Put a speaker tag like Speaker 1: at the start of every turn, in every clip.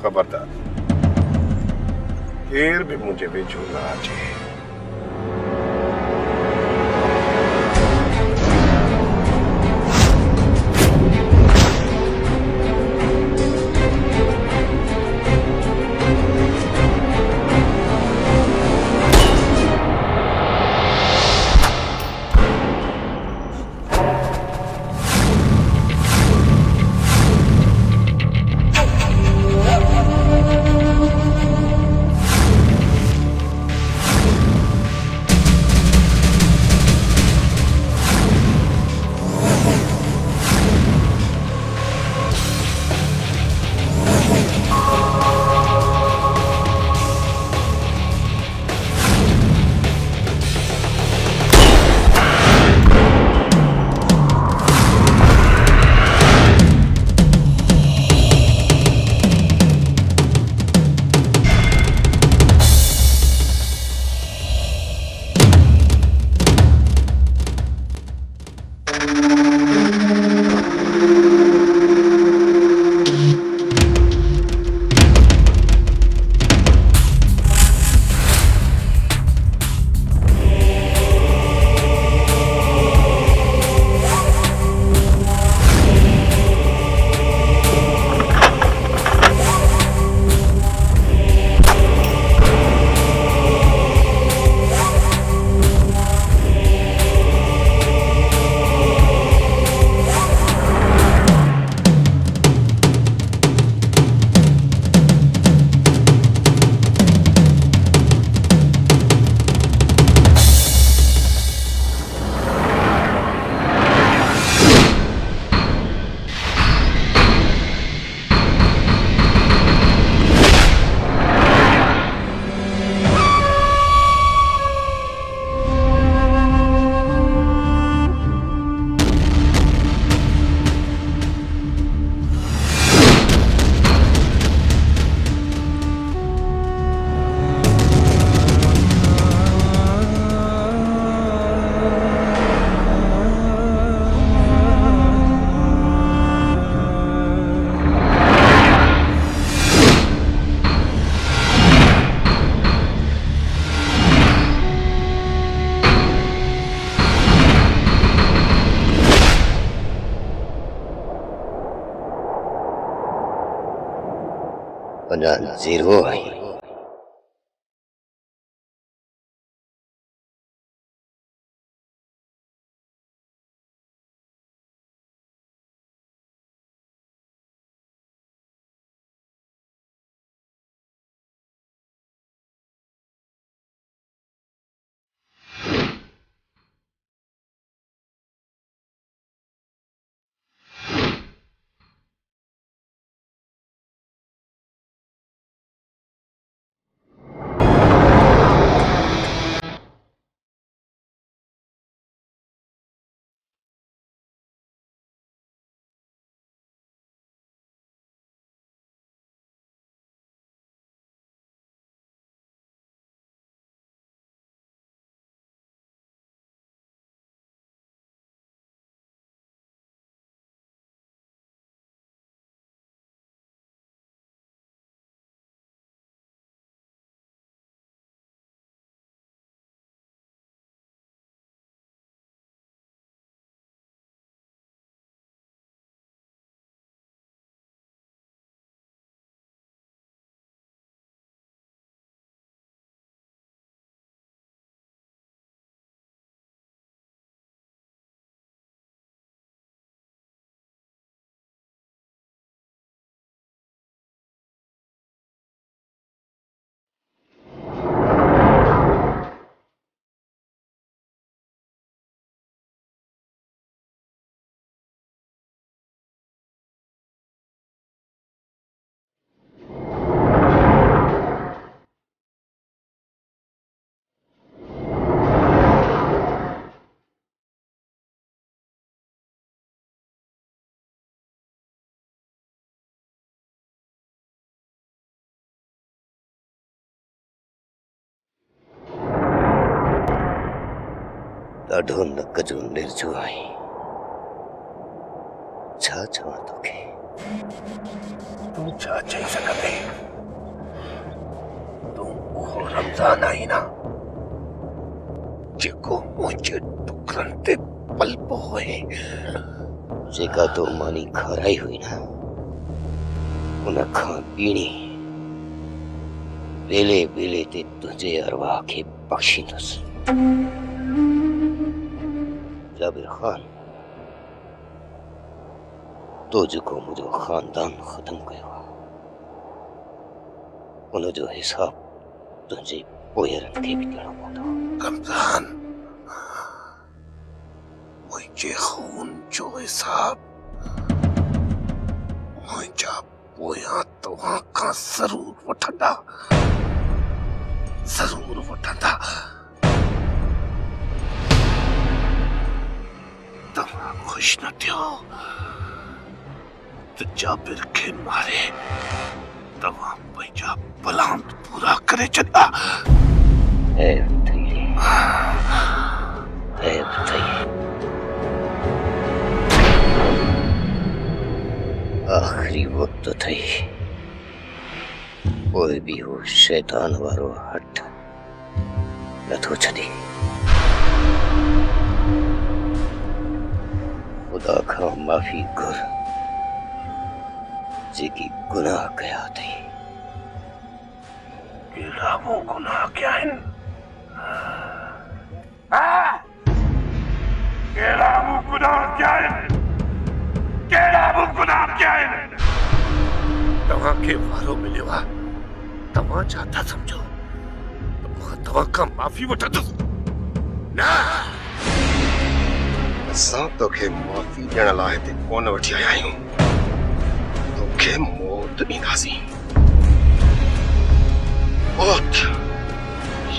Speaker 1: खबरदार, फिर भी मुझे भी झूलना चाहिए।
Speaker 2: जीरो आई। ॾाढो नक जो निर्जो आई। छा चवां तोखे?
Speaker 1: तू छा चई सघंदे? तूं उहो रमज़ान आई न जेको मुंहिंजे टुकरनि ते पलपो हुए।
Speaker 2: जेका तो मानी खाराई हुई ना, उन खां ॿीणी वेले वेले ते तुंहिंजे अरवाह खे बख़्शींदुसि। जाबिर ख़ान, तो जेको मुंहिंजो ख़ानदान ख़तम कयो आहे, उनजो हिसाब तुंहिंजे पोयरनि खे बि ॾियणो पवंदो।
Speaker 1: रमज़ान, मुंहिंजे खून जो हिसाब मुंहिंजा पोयां तव्हां खां ज़रूर वठंदा। तव्हां ख़ुशि न थियो त जाबिर खे मारे तव्हां पंहिंजा प्लान पूरा करे छॾिया।
Speaker 2: ऐब थई आख़िरी वक्त थई, पोइ बि हू शैतान वारो हट नथो छॾे। खुदा खां माफ़ी घुर जेकी गुनाह कया अथई।
Speaker 1: कहिड़ा मूं गुनाह कया आहिनि? कहिड़ा मूं गुनाह कया आहिनि? तव्हांखे वारो मिलियो आहे, तव्हां छा था सम्झो मां तव्हां खां माफ़ी वठंदुसि? न, असां तोखे माफ़ी ॾियण लाइ हिते कोन वठी आया आहियूं। तोखे मौत ॾींदासीं। मौत।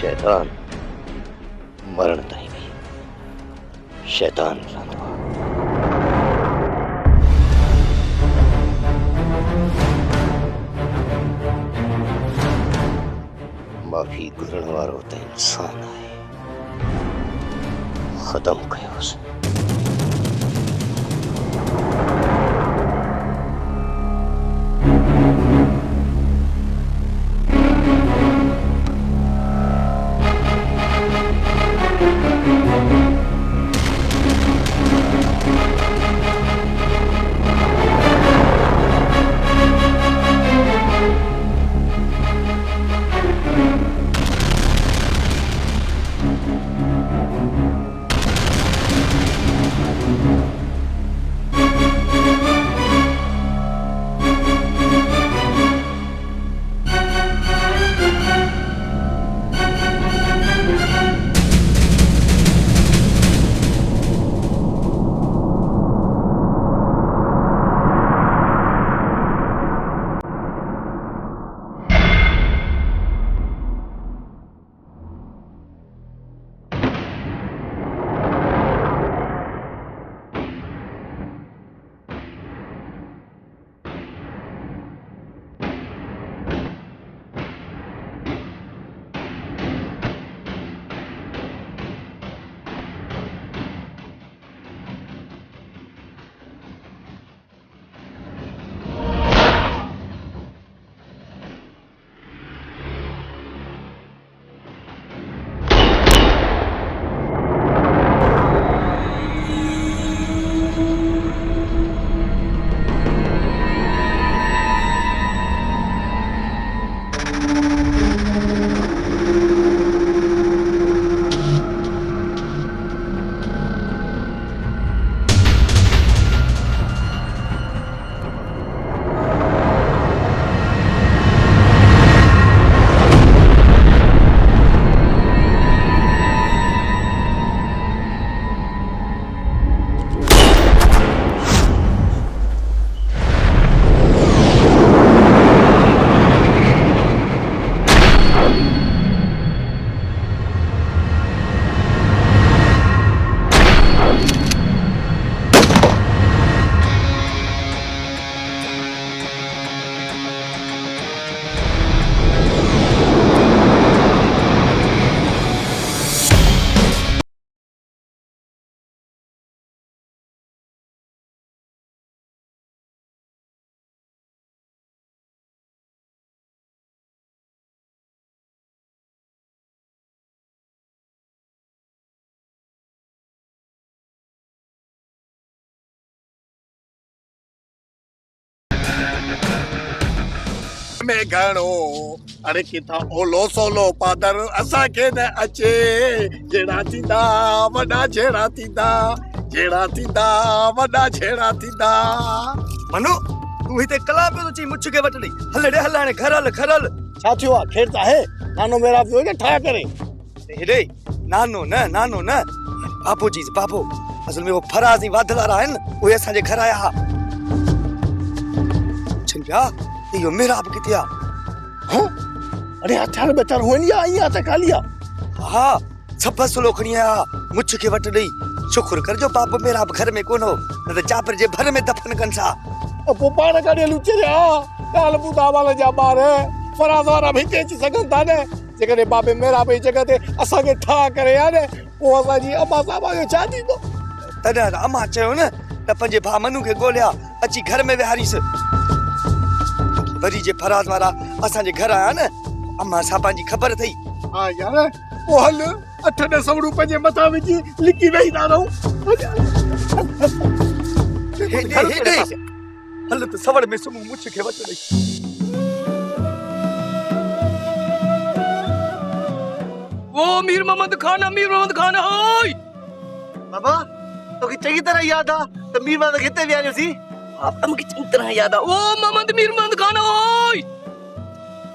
Speaker 2: शैतान मरण ताईं भी शैतान रहंदो आहे। माफ़ी घुरण वारो त इंसान आहे, ख़तम कयोसि।
Speaker 3: में घणो अरे किथां ओलो सोलो पादर असांखे न अचे जहिड़ा थींदा वॾा जहिड़ा थींदा जहिड़ा थींदा वॾा जहिड़ा थींदा
Speaker 4: मनु तू हिते कला पे तो ची मुछ के वटड़ी हल रे हल हाणे घर हल घर हल
Speaker 3: छा थियो आहे खेर त आहे नानो मेरा थियो के ठाया करे
Speaker 4: हेडे नानो न बापू जी बापू असल में वो फराज ही वादलारा है न वो असांजे घर आया हा छंजा यो मेरा आप किथे आ
Speaker 3: हां अरे हथार बेचार होनिया आई आ त कालिया
Speaker 4: हा सब सुलो खणी आया मुछ के वटड़ी शुक्र कर जो बाप मेरा आप घर में कोन हो न त चापर जे भर में दफन कंसा
Speaker 3: पो पाण काढे लुचे रे काल बुदा वाला जा बार फराज वारा भी अची सघन था न जेकॾहिं बाबे मेरा पे जगह ते असांखे ठा करे आ न पोइ असांजी अम्मा साहब जो छा थींदो
Speaker 4: तॾहिं अम्मा चयो न त पंहिंजे भाउ मनु खे ॻोल्हिया अची घर में विहारीस वरी जे फराज वारा असांजे घर आया न अम्मा सां पंहिंजी ख़बर अथई
Speaker 3: हा यार पोइ हल 8-10 सवड़ू पंहिंजे मथां विझी लिकी वेही था रहूं
Speaker 4: हल त सवड़ में सुम्हूं मुछ खे वठ ॾेई
Speaker 5: वो मीर मोहम्मद खान ओए
Speaker 4: बाबा तोखे चङी तरह याद आ त मीर मोहम्मद हिते विहारियोसी
Speaker 5: अब मुझे चंगी तरह याद आ वो मीर मोहम्मद खान ओए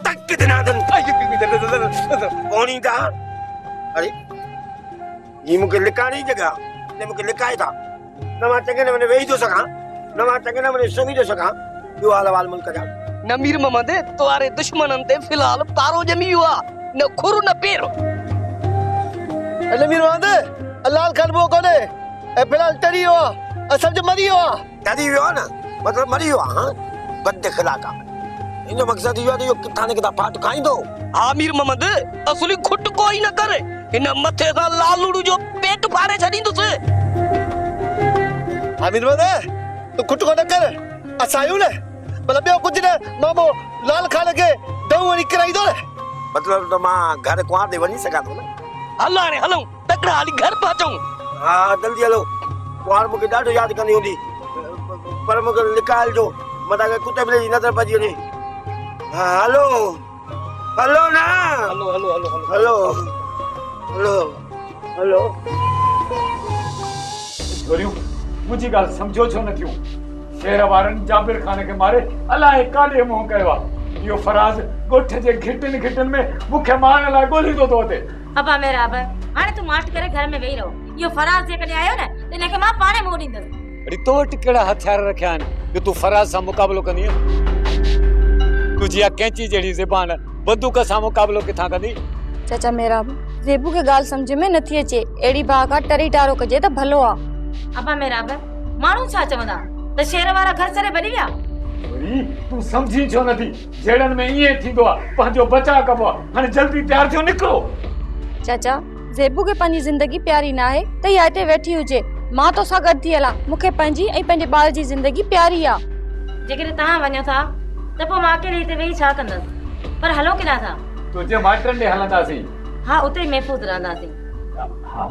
Speaker 1: तक कितना दिन कौन था अरे ये मुझे लिखानी जगह ने मुझे लिखाए था न मां चंगे ने वेही थो सघां न मां चंगे ने सुम्ही थो सघां ॿियो हाल मुल्क जा
Speaker 5: न मीर मोहम्मद तुम्हारे दुश्मनन ते फिलहाल तारो जमी हुआ न खुर न पेर
Speaker 4: अरे मीर मोहम्मद लाल खान वो कोने ए फिलहाल टरी हुआ असम जो मरी हुआ
Speaker 1: तरी वियो न मतलब मरी वियो हां बद खिलाका इनो मकसद इहो आहे त किथां न किथां फाट खाईंदो
Speaker 5: आमिर मोहम्मद असली खुट कोई न करे इन मथे सा लालूड़ू जो पेट फाड़े छडींदुस
Speaker 4: आमिर मोहम्मद तू खुट को न कर असायो ने मतलब ॿियो कुछ न मामो लाल खान के दऊ वणी कराई दो
Speaker 1: मतलब तो मां घर कुआं ते वञी सघां थो न
Speaker 5: हल हाणे हलूं तकड़ा हाली घर पहुचूं
Speaker 1: हा जल्दी हलो कुआं मूंखे ॾाढो यादि कंदी हूंदी पर मूंखे लिकायल जो मथां कुते बिले जी नज़र पइजी वञे हा हलो हलो ना
Speaker 5: हलो हलो हलो
Speaker 1: हलो हलो हलो
Speaker 6: छोरियूं मुंहिंजी ॻाल्हि सम्झो छो न थियूं शेर वारनि जाबिर खान खे मारे अलाए काॾे मुंहुं कयो आहे इहो फराज़ ॻोठ जे घिटनि में मूंखे मारण लाइ ॻोल्हींदो थो अचे
Speaker 7: अबा मेरा अब हाणे तू माट करे घर में वेही रहो यो फराज जे कने आयो न त इनखे मां पाणे मोड़ ॾींदसि
Speaker 6: अरे तो वटि कहिड़ा हथियार रखिया आहिनि जो तूं फराज़ सां मुक़ाबिलो कंदी तुंहिंजी इहा कैंची जहिड़ी ज़बान बंदूक सां मुक़ाबिलो किथां कंदी
Speaker 8: चाचा मेरा ज़ेबू के गाल समझ में नथी अचे एड़ी भागा टरी टारो कजे त भलो आ
Speaker 7: अबा मेरा अब माण्हू छा चवंदा त शेर वारा घर सरे भॼी विया
Speaker 6: वरी तूं सम्झी छो नथी जहिड़नि में ईअं थींदो आहे पंहिंजो बचाव कबो आहे हाणे जल्दी तयार थियो निकिरो
Speaker 8: चाचा ज़ेबू के पंहिंजी ज़िंदगी प्यारी ना आहे त इहा हिते वेठी हुजे मां तो सां गॾु थी हलां मूंखे पंहिंजी ऐं पंहिंजे ॿार जी ज़िंदगी प्यारी आ
Speaker 7: जेकॾहिं तव्हां वञो था त पोइ मां अकेले हिते वेही छा कंदसि पर हलो किथां था
Speaker 6: तुंहिंजे माइटनि ॾे हलंदासीं
Speaker 7: हा उते ई महफ़ूज़ रहंदासीं
Speaker 6: हा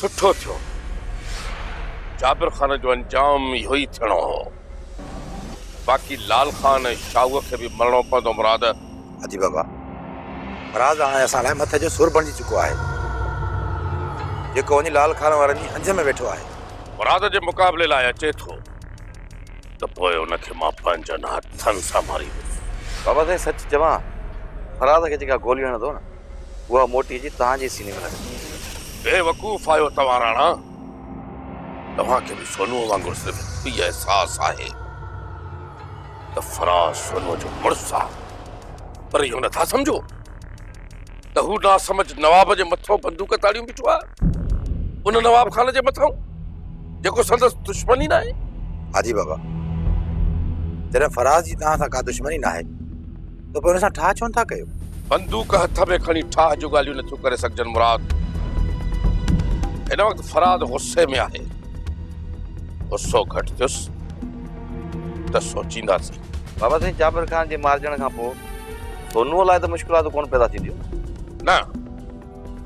Speaker 9: सुठो थियो जाबिर खान जो अंजाम इहो ई थियणो हो बाक़ी लाल खान ऐं शाहूअ खे बि मरणो पवंदो मुराद
Speaker 10: हाजी बाबा फराज़ हाणे असां लाइ मथे जो सुर बणिजी चुको आहे जेको वञी लाल खान वारनि जी हंज में वेठो आहे
Speaker 9: मुराद जे मुक़ाबले लाइ अचे थो त पोइ उनखे मां पंहिंजनि हथनि सां मारींदुसि
Speaker 10: बाबा साईं सच चवां फराज़ खे जेका गोली हणंदो न उहा मोटी जी तव्हांजे सीने में लॻंदी
Speaker 9: बेवकूफ़ आहियो तव्हां राणा तव्हांखे बि सोनूअ वांगुरु सिर्फ़ु इहो अहसासु आहे त फराज़ सोनूअ जो मुड़ुसु आहे पर इहो नथा सम्झो त हू नासमझ नवाब जे मथां बंदूक ताड़ियूं बीठो आहे उन नवाब खान जे मथां जेको संदसि दुश्मनी न आहे
Speaker 10: हाजी बाबा जॾहिं फराज़ जी तव्हां सां का दुश्मनी न आहे त पोइ हुन सां ठाह छो था कयो
Speaker 9: बंदूक हथ में खणी ठाह जूं ॻाल्हियूं नथियूं करे सघजनि मुराद हिन वक़्तु फराद गुस्से में आहे गुस्सो घटि थियुसि त सोचींदासीं
Speaker 10: बाबा साईं जाबिर खान जे मारजण खां पोइ सोनूअ लाइ त मुश्किलातूं कोन पैदा थींदियूं
Speaker 9: न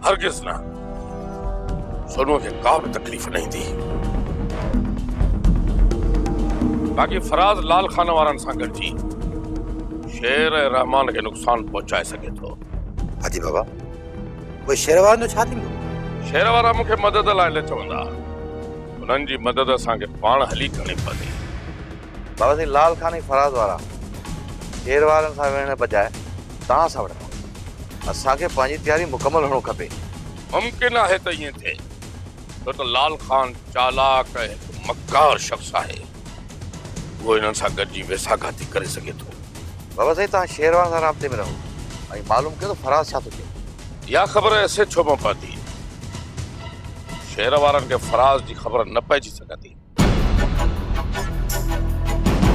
Speaker 9: हरगिज़ न सोनूअ खे का बि तकलीफ़ न ईंदी बाक़ी फराज़ लाल खान वारनि सां गॾिजी शेर ऐं रहमान खे नुक़सान पहुचाए सघे थो
Speaker 10: हाजी बाबा पोइ शेर वारनि जो छा थींदो
Speaker 9: शेर वारा मूंखे मदद लाइ न चवंदा उन्हनि जी मदद असांखे पाण हली करणी पवंदी
Speaker 10: बाबा साईं लाल खान ऐं फराज़ वारा शेर वारनि सां विढ़ण बजाए तव्हां सां विढ़ंदा असांखे पंहिंजी तयारी मुकमल हुअणो खपे
Speaker 9: मुमकिन आहे त ईअं थिए छो त लाल खान चालाक ऐं हिकु मक्कार शख़्स आहे उहो हिननि सां गॾिजी वेसाघाती करे सघे थो
Speaker 10: बाबा साईं तव्हां शेर वारनि सां राब्ते में रहो ऐं मालूम कयो त फराज़ छा थो चए
Speaker 9: इहा ख़बर ऐसे छो पवंदी शेर वारनि खे फराज़ जी ख़बर न पइजी सघंदी